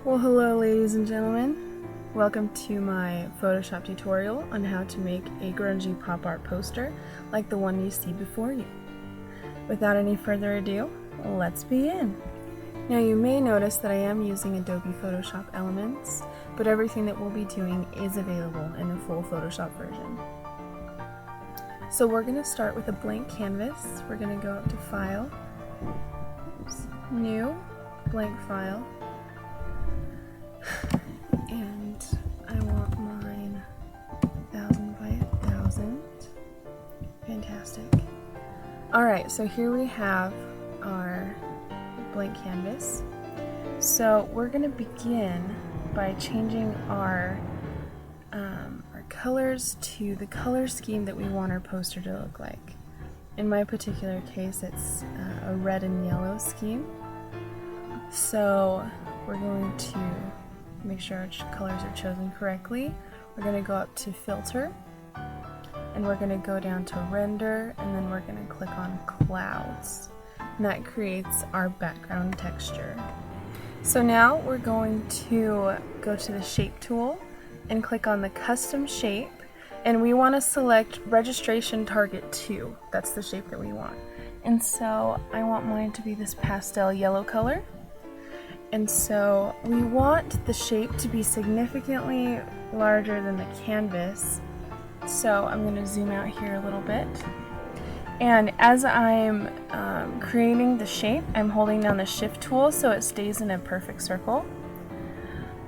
Well, hello ladies and gentlemen. Welcome to my Photoshop tutorial on how to make a grungy pop art poster like the one you see before you. Without any further ado, let's begin. Now you may notice that I am using Adobe Photoshop Elements, but everything that we'll be doing is available in the full Photoshop version. So we're going to start with a blank canvas. We're going to go up to File, New, Blank File, and I want mine 1000 by 1000. Fantastic. Alright, so here we have our blank canvas. So we're going to begin by changing our colors to the color scheme that we want our poster to look like. In my particular case, it's a red and yellow scheme. So we're going to make sure our colors are chosen correctly. We're going to go up to Filter, and we're going to go down to Render, and then we're going to click on Clouds. And that creates our background texture. So now we're going to go to the Shape tool and click on the Custom Shape, and we want to select Registration Target 2. That's the shape that we want. And so I want mine to be this pastel yellow color. And so we want the shape to be significantly larger than the canvas. So I'm going to zoom out here a little bit. And as I'm creating the shape, I'm holding down the Shift tool so it stays in a perfect circle.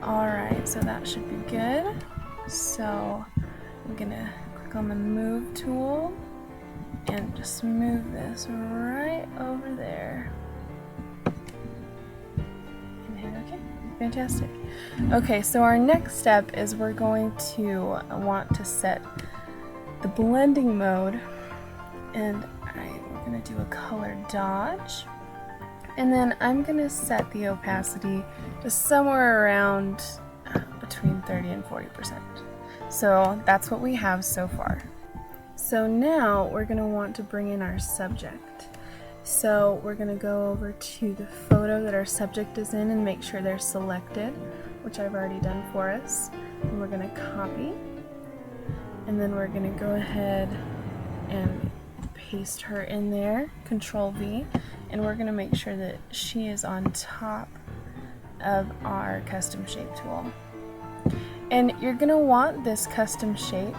Alright, so that should be good. So I'm going to click on the Move tool and just move this right over there. Fantastic. Okay, so our next step is we're going to want to set the blending mode, and we're going to do a color dodge, and then I'm going to set the opacity to somewhere around between 30 and 40%. So that's what we have so far. So now we're going to want to bring in our subject. So we're going to go over to the photo that our subject is in and make sure they're selected, which I've already done for us. And we're going to copy, and then we're going to go ahead and paste her in there, Control V, and we're going to make sure that she is on top of our custom shape tool. And you're going to want this custom shape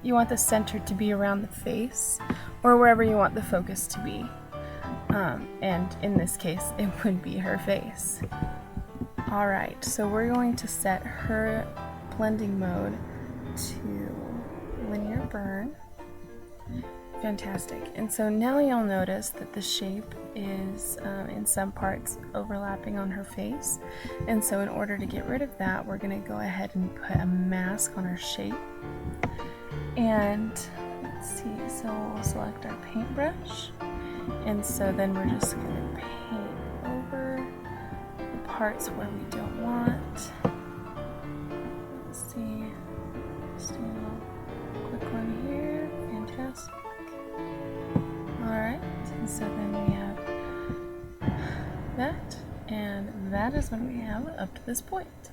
you want the center to be around the face, or wherever you want the focus to be. And in this case, it would be her face. Alright, so we're going to set her blending mode to linear burn. Fantastic. And so now you'll notice that the shape is in some parts overlapping on her face. And so in order to get rid of that, we're going to go ahead and put a mask on her shape. And let's see, so we'll select our paintbrush, and so then we're just going to paint over the parts where we don't want. Let's see, just do a quick one here. Fantastic. Alright, and so then we have that, and that is what we have up to this point.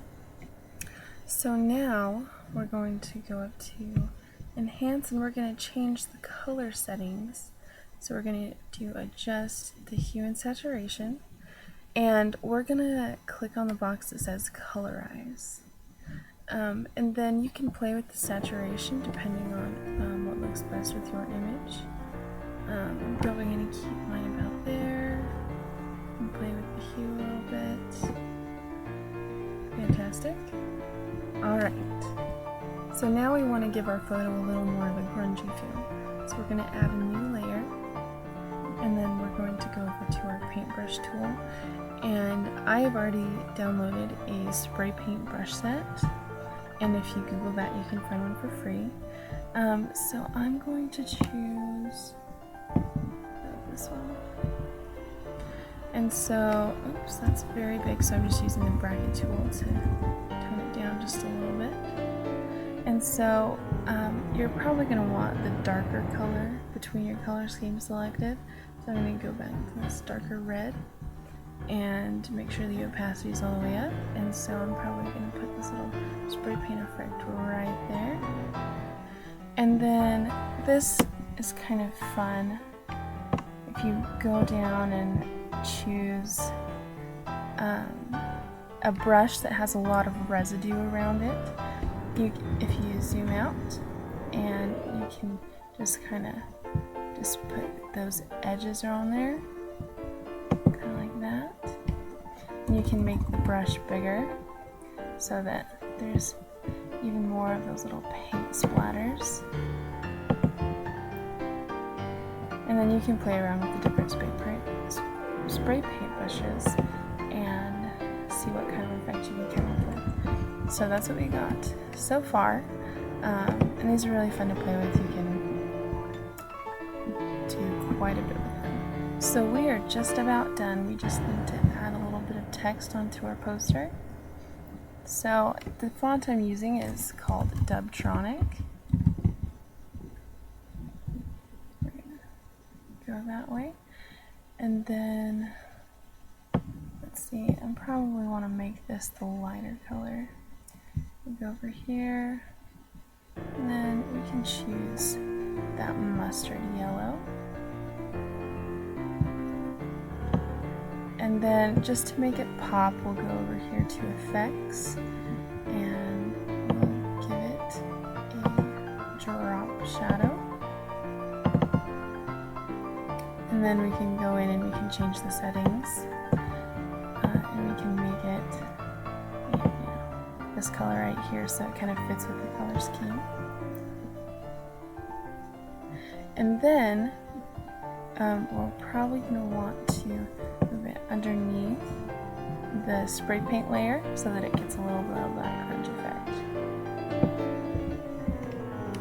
So now we're going to go up to Enhance, and we're going to change the color settings. So we're going to do Adjust the Hue and Saturation, and we're going to click on the box that says Colorize. And then you can play with the saturation depending on what looks best with your image. I'm probably going to keep mine about there and play with the hue a little bit. Fantastic. Alright. So now we want to give our photo a little more of a grungy feel. So we're going to add a new layer, and then we're going to go over to our paintbrush tool. And I've already downloaded a spray paint brush set, and if you Google that, you can find one for free. So I'm going to choose this one. And so, oops, that's very big, so I'm just using the bracket tool to tone it down just a little bit. And so you're probably going to want the darker color between your color scheme selected. So I'm going to go back to this darker red, and make sure the opacity is all the way up. And so I'm probably going to put this little spray paint effect right there. And then this is kind of fun. If you go down and choose a brush that has a lot of residue around it, if you zoom out, and you can just kind of put those edges on there, kind of like that. And you can make the brush bigger so that there's even more of those little paint splatters. And then you can play around with the different spray paint brushes and see what kind of effect you can come up with. So that's what we got so far. And these are really fun to play with. You can do quite a bit with them. So we are just about done. We just need to add a little bit of text onto our poster. So the font I'm using is called Dubtronic. We're gonna go that way. And then, let's see, I probably want to make this the lighter color. We'll go over here, and then we can choose that mustard yellow. And then just to make it pop, we'll go over here to effects and we'll give it a drop shadow. And then we can go in and we can change the settings, and we can make it this color right here so it kind of fits with the color scheme. And then we're probably going to want to move it underneath the spray paint layer so that it gets a little bit of that grunge effect.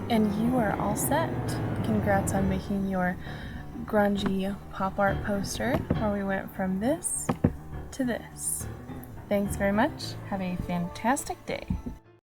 And you are all set. Congrats on making your grungy pop art poster where we went from this to this. Thanks very much. Have a fantastic day.